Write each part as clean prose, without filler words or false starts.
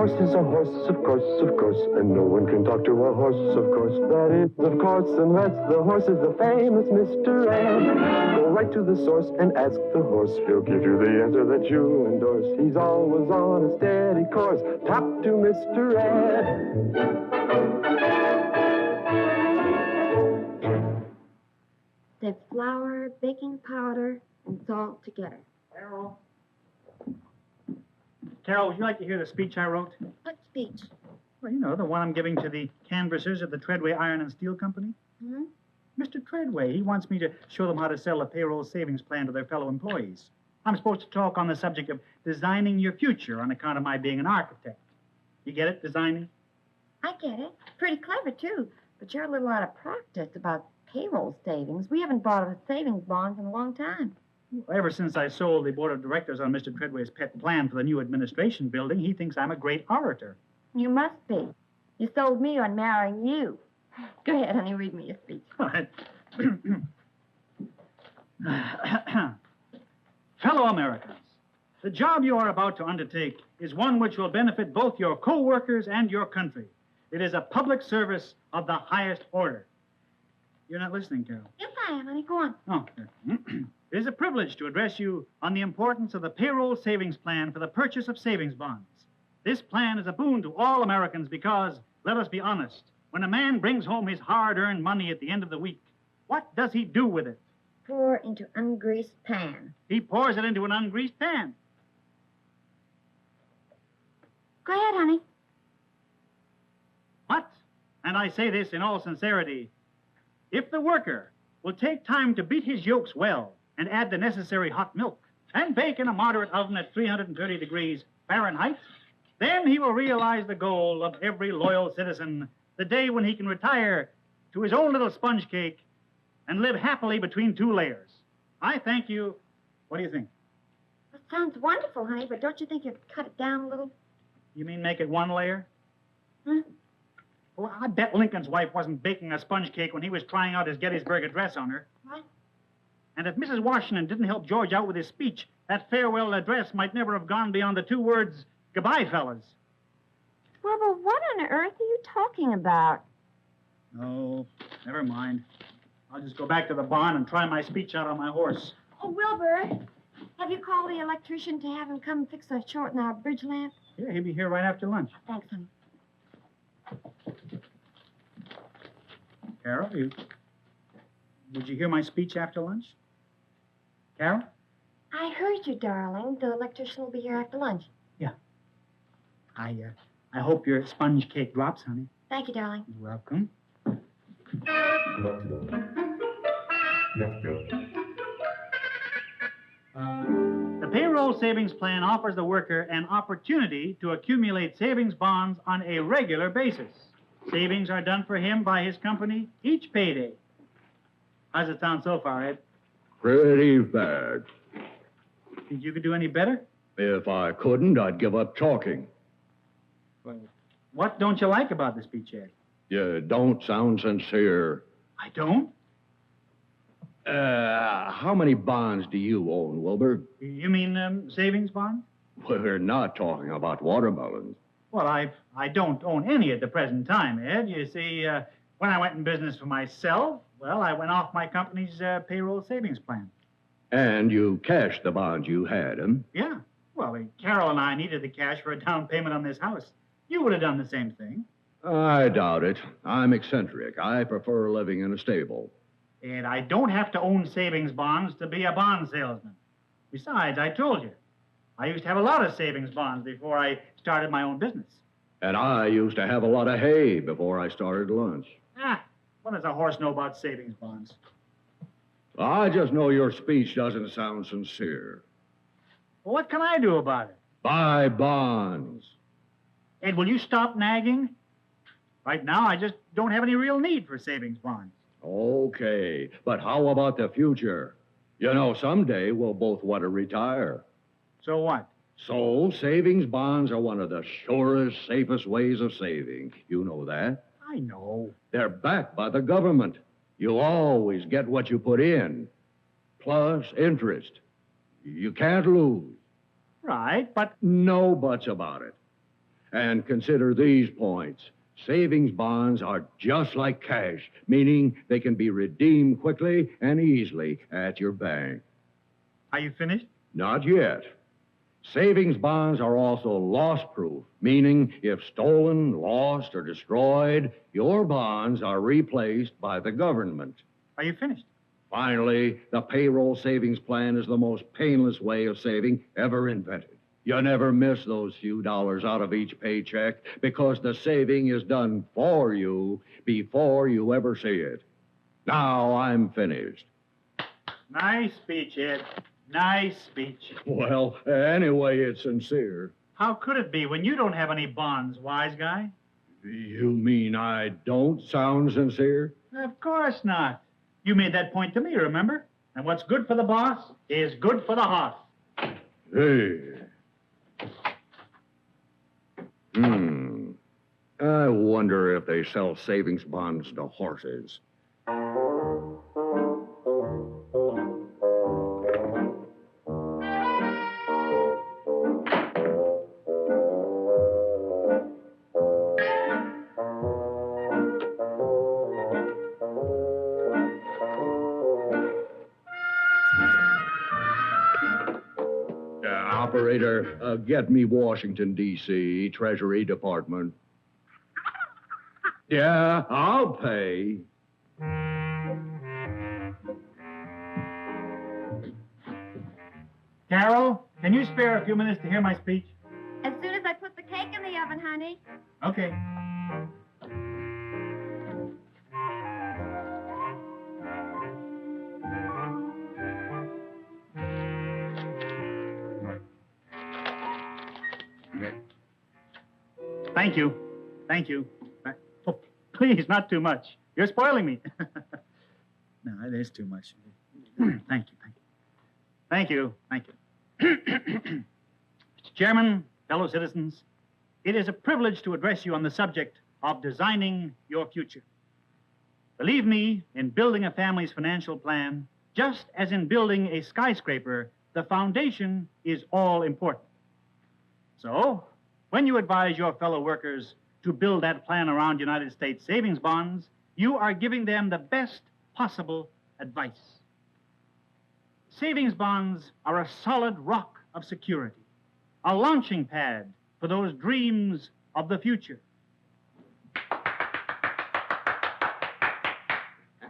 horse is a horse, of course, and no one can talk to a horse, of course. That is, of course, unless the horse is the famous Mr. Ed. Go right to the source and ask the horse. He'll give you the answer that you endorse. He's always on a steady course. Talk to Mr. Ed. They flour, baking powder, and salt together. Carol, would you like to hear the speech I wrote? What speech? Well, you know, the one I'm giving to the canvassers of the Treadway Iron and Steel Company. Hmm? Mr. Treadway, he wants me to show them how to sell a payroll savings plan to their fellow employees. I'm supposed to talk on the subject of designing your future on account of my being an architect. You get it, designing? I get it. Pretty clever, too. But you're a little out of practice about payroll savings. We haven't bought a savings bond in a long time. Well, ever since I sold the board of directors on Mr. Treadway's pet plan for the new administration building, he thinks I'm a great orator. You must be. You sold me on marrying you. Go ahead, honey, read me your speech. All right. Fellow Americans, the job you are about to undertake is one which will benefit both your co-workers and your country. It is a public service of the highest order. You're not listening, Carol. Yes, I am, honey. Go on. Oh, it is a privilege to address you on the importance of the payroll savings plan for the purchase of savings bonds. This plan is a boon to all Americans because, let us be honest, when a man brings home his hard-earned money at the end of the week, what does he do with it? Pour into ungreased pan. He pours it into an ungreased pan. Go ahead, honey. What? And I say this in all sincerity. If the worker will take time to beat his yolks well and add the necessary hot milk and bake in a moderate oven at 330 degrees Fahrenheit, then he will realize the goal of every loyal citizen, the day when he can retire to his own little sponge cake and live happily between two layers. I thank you. What do you think? That sounds wonderful, honey, but don't you think you'd cut it down a little? You mean make it one layer? Hmm? Well, I bet Lincoln's wife wasn't baking a sponge cake when he was trying out his Gettysburg Address on her. What? And if Mrs. Washington didn't help George out with his speech, that farewell address might never have gone beyond the two words, "Goodbye, fellas." Well, but what on earth are you talking about? Oh, never mind. I'll just go back to the barn and try my speech out on my horse. Oh, Wilbur, have you called the electrician to have him come fix a short in our bridge lamp? Yeah, he'll be here right after lunch. Thanks, honey. Carol, would you hear my speech after lunch? Carol? I heard you, darling. The electrician will be here after lunch. Yeah. I hope your sponge cake drops, honey. Thank you, darling. You're welcome. The payroll savings plan offers the worker an opportunity to accumulate savings bonds on a regular basis. Savings are done for him by his company each payday. How's it sound so far, Ed? Pretty bad. Think you could do any better? If I couldn't, I'd give up talking. Well, what don't you like about the speech, Ed? You don't sound sincere. I don't? How many bonds do you own, Wilbur? You mean savings bonds? We're not talking about watermelons. Well, I don't own any at the present time, Ed. You see, when I went in business for myself, well, I went off my company's payroll savings plan. And you cashed the bonds you had, huh? Yeah. Well, Carol and I needed the cash for a down payment on this house. You would have done the same thing. I doubt it. I'm eccentric. I prefer living in a stable. And I don't have to own savings bonds to be a bond salesman. Besides, I told you, I used to have a lot of savings bonds before I started my own business. And I used to have a lot of hay before I started lunch. What does a horse know about savings bonds? I just know your speech doesn't sound sincere. Well, what can I do about it? Buy bonds. Ed, will you stop nagging? Right now, I just don't have any real need for savings bonds. Okay, but how about the future? You know, someday we'll both want to retire. So what? So, savings bonds are one of the surest, safest ways of saving. You know that? I know. They're backed by the government. You always get what you put in, plus interest. You can't lose. Right, but... No buts about it. And consider these points. Savings bonds are just like cash, meaning they can be redeemed quickly and easily at your bank. Are you finished? Not yet. Savings bonds are also loss-proof, meaning if stolen, lost, or destroyed, your bonds are replaced by the government. Are you finished? Finally, the payroll savings plan is the most painless way of saving ever invented. You never miss those few dollars out of each paycheck because the saving is done for you before you ever see it. Now I'm finished. Nice speech, Ed. Nice speech. Well, anyway, it's sincere. How could it be when you don't have any bonds, wise guy? You mean I don't sound sincere? Of course not. You made that point to me, remember? And what's good for the boss is good for the hoss. Hey. I wonder if they sell savings bonds to horses. Operator, get me Washington, D.C., Treasury Department. Yeah, I'll pay. Carol, can you spare a few minutes to hear my speech? As soon as I put the cake in the oven, honey. Okay. Thank you. Thank you. Oh, please, not too much. You're spoiling me. No, it is too much. Thank you. Thank you. Thank you. Mr. Chairman, fellow citizens, it is a privilege to address you on the subject of designing your future. Believe me, in building a family's financial plan, just as in building a skyscraper, the foundation is all important. So, when you advise your fellow workers to build that plan around United States savings bonds, you are giving them the best possible advice. Savings bonds are a solid rock of security, a launching pad for those dreams of the future.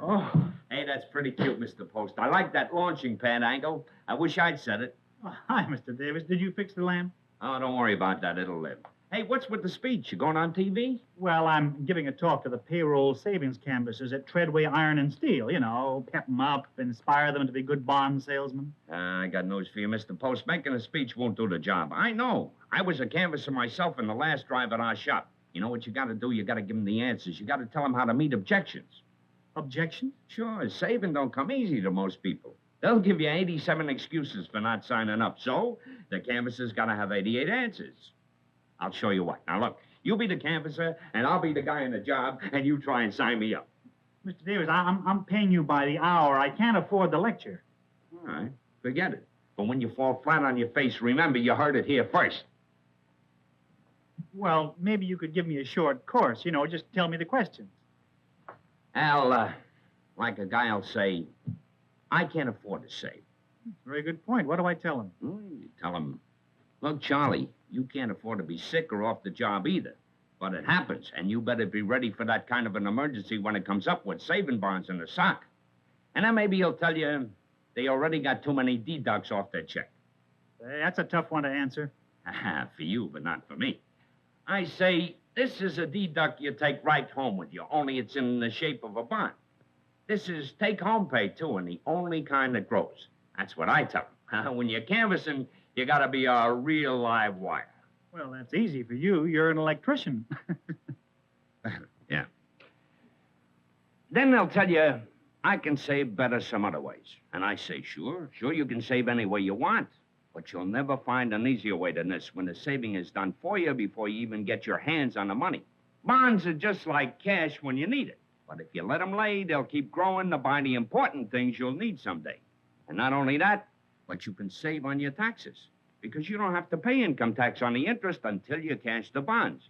Oh, hey, that's pretty cute, Mr. Post. I like that launching pad angle. I wish I'd said it. Oh, hi, Mr. Davis. Did you fix the lamp? Oh, don't worry about that. It'll live. Hey, what's with the speech? You going on TV? Well, I'm giving a talk to the payroll savings canvassers at Treadway Iron and Steel. You know, pep them up, inspire them to be good bond salesmen. I got news for you, Mr. Post. Making a speech won't do the job. I know. I was a canvasser myself in the last drive at our shop. You know what you got to do? You got to give them the answers. You got to tell them how to meet objections. Objections? Sure, saving don't come easy to most people. They'll give you 87 excuses for not signing up. So the canvasser's got to have 88 answers. I'll show you what. Now, look, you be the canvasser, and I'll be the guy in the job, and you try and sign me up. Mr. Davis, I'm paying you by the hour. I can't afford the lecture. All right, forget it. But when you fall flat on your face, remember you heard it here first. Well, maybe you could give me a short course. You know, just tell me the questions. Al, like a guy will say, I can't afford to save. Very good point. What do I tell him? You tell him, look, Charlie, you can't afford to be sick or off the job either. But it happens, and you better be ready for that kind of an emergency when it comes up with saving bonds in the sock. And then maybe he'll tell you they already got too many deducts off their check. That's a tough one to answer. For you, but not for me. I say, this is a deduct you take right home with you, only it's in the shape of a bond. This is take-home pay, too, and the only kind that grows. That's what I tell them. When you're canvassing, you got to be a real live wire. Well, that's easy for you. You're an electrician. Yeah. Then they'll tell you, I can save better some other ways. And I say, sure, you can save any way you want. But you'll never find an easier way than this when the saving is done for you before you even get your hands on the money. Bonds are just like cash when you need it. But if you let them lay, they'll keep growing to buy the important things you'll need someday. And not only that, but you can save on your taxes. because you don't have to pay income tax on the interest until you cash the bonds.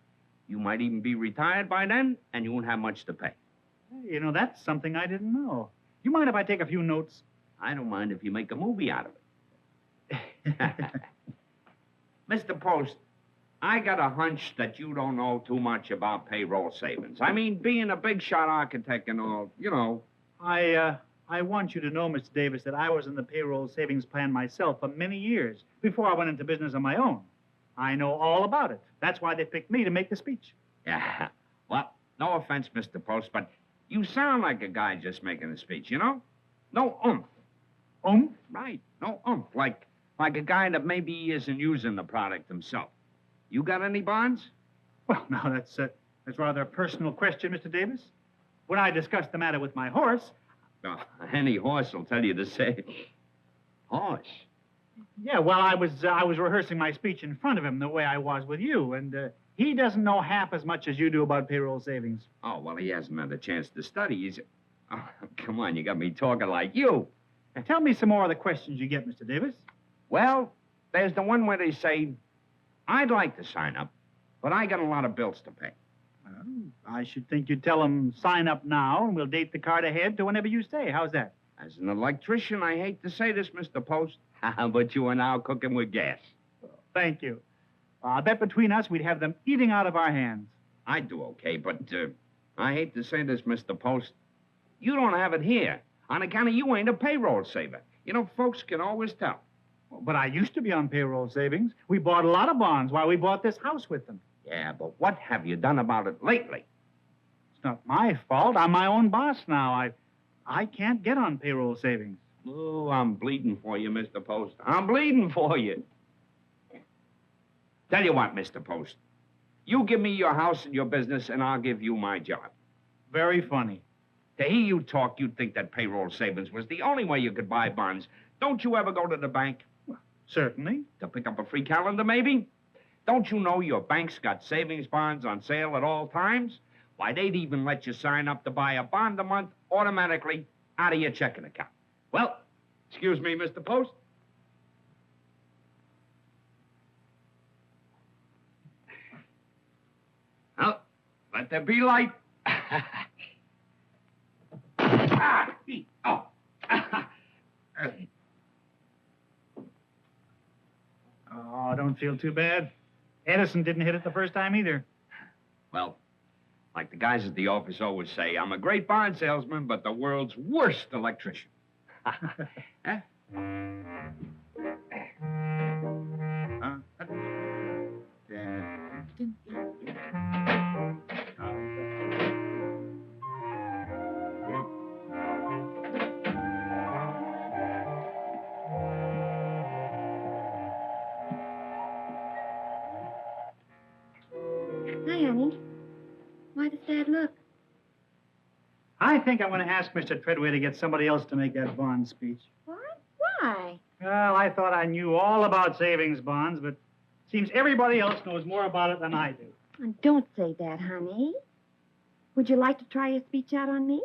You might even be retired by then, and you won't have much to pay. You know, that's something I didn't know. You mind if I take a few notes? I don't mind if you make a movie out of it. Mr. Post, I got a hunch that you don't know too much about payroll savings. I mean, being a big shot architect and all, you know. I want you to know, Mr. Davis, that I was in the payroll savings plan myself for many years before I went into business on my own. I know all about it. That's why they picked me to make the speech. Yeah. Well, no offense, Mr. Post, but you sound like a guy just making a speech, you know? No oomph. Oomph? Right. No oomph. Like a guy that maybe isn't using the product himself. You got any bonds? Well, now, that's rather a personal question, Mr. Davis. When I discussed the matter with my horse... Oh, any horse will tell you the same. Horse? Yeah, well, I was rehearsing my speech in front of him the way I was with you, and he doesn't know half as much as you do about payroll savings. Oh, well, he hasn't had a chance to study. Oh, come on, you got me talking like you. Tell me some more of the questions you get, Mr. Davis. Well, there's the one where they say, I'd like to sign up, but I got a lot of bills to pay. Well, I should think you'd tell them, sign up now, and we'll date the card ahead to whenever you say. How's that? As an electrician, I hate to say this, Mr. Post, but you are now cooking with gas. Thank you. I bet between us we'd have them eating out of our hands. I'd do okay, but I hate to say this, Mr. Post. You don't have it here. On account of you ain't a payroll saver. You know, folks can always tell. But I used to be on payroll savings. We bought a lot of bonds while we bought this house with them. Yeah, but what have you done about it lately? It's not my fault. I'm my own boss now. I can't get on payroll savings. Oh, I'm bleeding for you, Mr. Post. I'm bleeding for you. Tell you what, Mr. Post. You give me your house and your business, and I'll give you my job. Very funny. To hear you talk, you'd think that payroll savings was the only way you could buy bonds. Don't you ever go to the bank? Well, certainly. To pick up a free calendar, maybe? Don't you know your bank's got savings bonds on sale at all times? Why, they'd even let you sign up to buy a bond a month automatically out of your checking account. Well, excuse me, Mr. Post. Well, let there be light. Oh. Oh, don't feel too bad. Edison didn't hit it the first time either. Well, like the guys at the office always say, I'm a great bond salesman, but the world's worst electrician. Huh? Hi, honey. Why the sad look? I think I'm going to ask Mr. Treadway to get somebody else to make that bond speech. What? Why? Well, I thought I knew all about savings bonds, but seems everybody else knows more about it than I do. Oh, don't say that, honey. Would you like to try your speech out on me?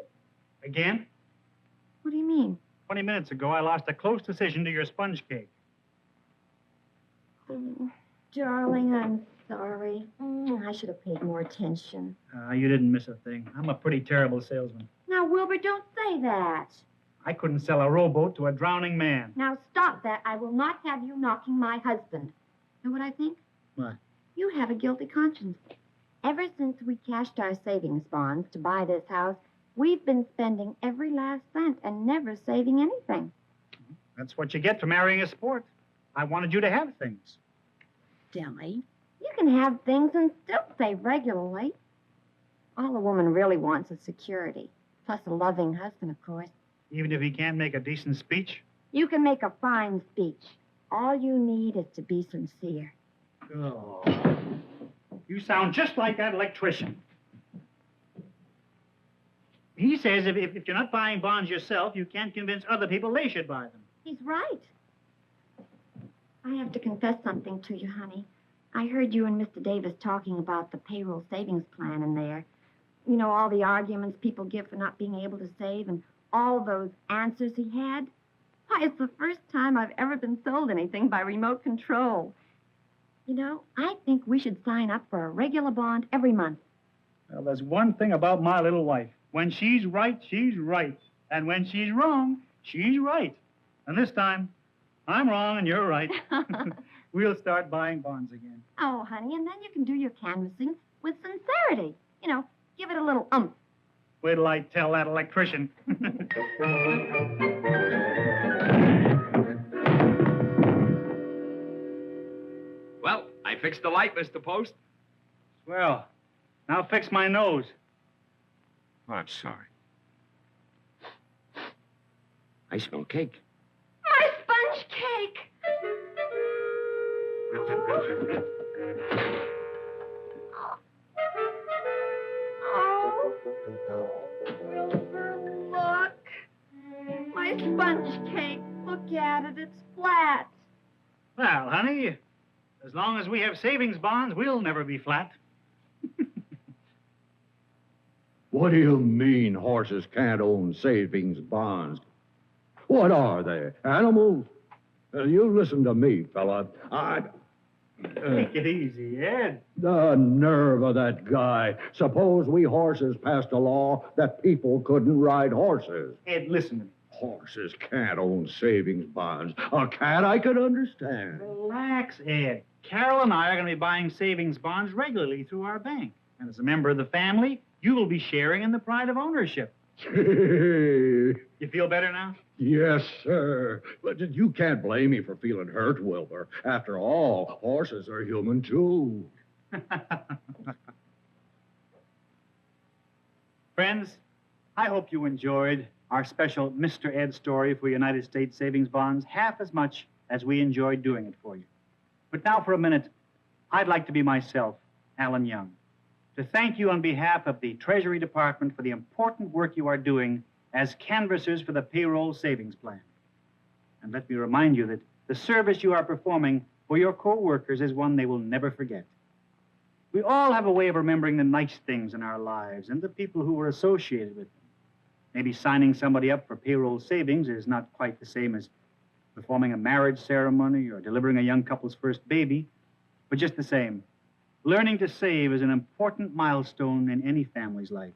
Again? What do you mean? 20 minutes ago, I lost a close decision to your sponge cake. Oh, darling, I'm sorry. I should have paid more attention. You didn't miss a thing. I'm a pretty terrible salesman. Now, Wilbur, don't say that. I couldn't sell a rowboat to a drowning man. Now, stop that. I will not have you knocking my husband. Know what I think? What? You have a guilty conscience. Ever since we cashed our savings bonds to buy this house, we've been spending every last cent and never saving anything. That's what you get for marrying a sport. I wanted you to have things. Silly. You can have things and still save regularly. All a woman really wants is security, plus a loving husband, of course. Even if he can't make a decent speech? You can make a fine speech. All you need is to be sincere. Oh. You sound just like that electrician. He says if you're not buying bonds yourself, you can't convince other people they should buy them. He's right. I have to confess something to you, honey. I heard you and Mr. Davis talking about the payroll savings plan in there. You know, all the arguments people give for not being able to save and all those answers he had. Why, it's the first time I've ever been sold anything by remote control. You know, I think we should sign up for a regular bond every month. Well, there's one thing about my little wife. When she's right, she's right. And when she's wrong, she's right. And this time, I'm wrong and you're right. We'll start buying bonds again. Oh, honey, and then you can do your canvassing with sincerity. You know, give it a little umph. Wait till I tell that electrician. Well, I fixed the light, Mr. Post. Well, now fix my nose. Oh, I'm sorry. I smell cake. My sponge cake! Oh, Wilbur, look. My sponge cake. Look at it. It's flat. Well, honey, as long as we have savings bonds, we'll never be flat. What do you mean horses can't own savings bonds? What are they, animals? You listen to me, fella. Take it easy, Ed. The nerve of that guy. Suppose we horses passed a law that people couldn't ride horses. Ed, listen to me. Horses can't own savings bonds. A cat I could understand. Relax, Ed. Carol and I are going to be buying savings bonds regularly through our bank. And as a member of the family, you will be sharing in the pride of ownership. You feel better now? Yes, sir. But you can't blame me for feeling hurt, Wilbur. After all, horses are human, too. Friends, I hope you enjoyed our special Mr. Ed story for United States savings bonds half as much as we enjoyed doing it for you. But now for a minute, I'd like to be myself, Alan Young, to thank you on behalf of the Treasury Department for the important work you are doing as canvassers for the payroll savings plan. And let me remind you that the service you are performing for your co-workers is one they will never forget. We all have a way of remembering the nice things in our lives and the people who were associated with them. Maybe signing somebody up for payroll savings is not quite the same as performing a marriage ceremony or delivering a young couple's first baby, but just the same, learning to save is an important milestone in any family's life.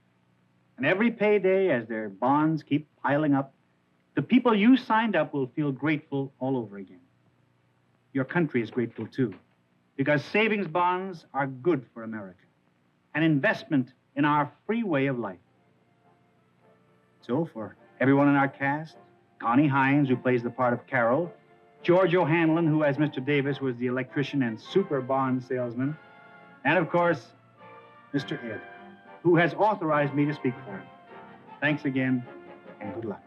And every payday, as their bonds keep piling up, the people you signed up will feel grateful all over again. Your country is grateful, too, because savings bonds are good for America, an investment in our free way of life. So for everyone in our cast, Connie Hines, who plays the part of Carol, George O'Hanlon, who as Mr. Davis was the electrician and super bond salesman, and of course, Mr. Ed, who has authorized me to speak for him. Thanks again, and good luck.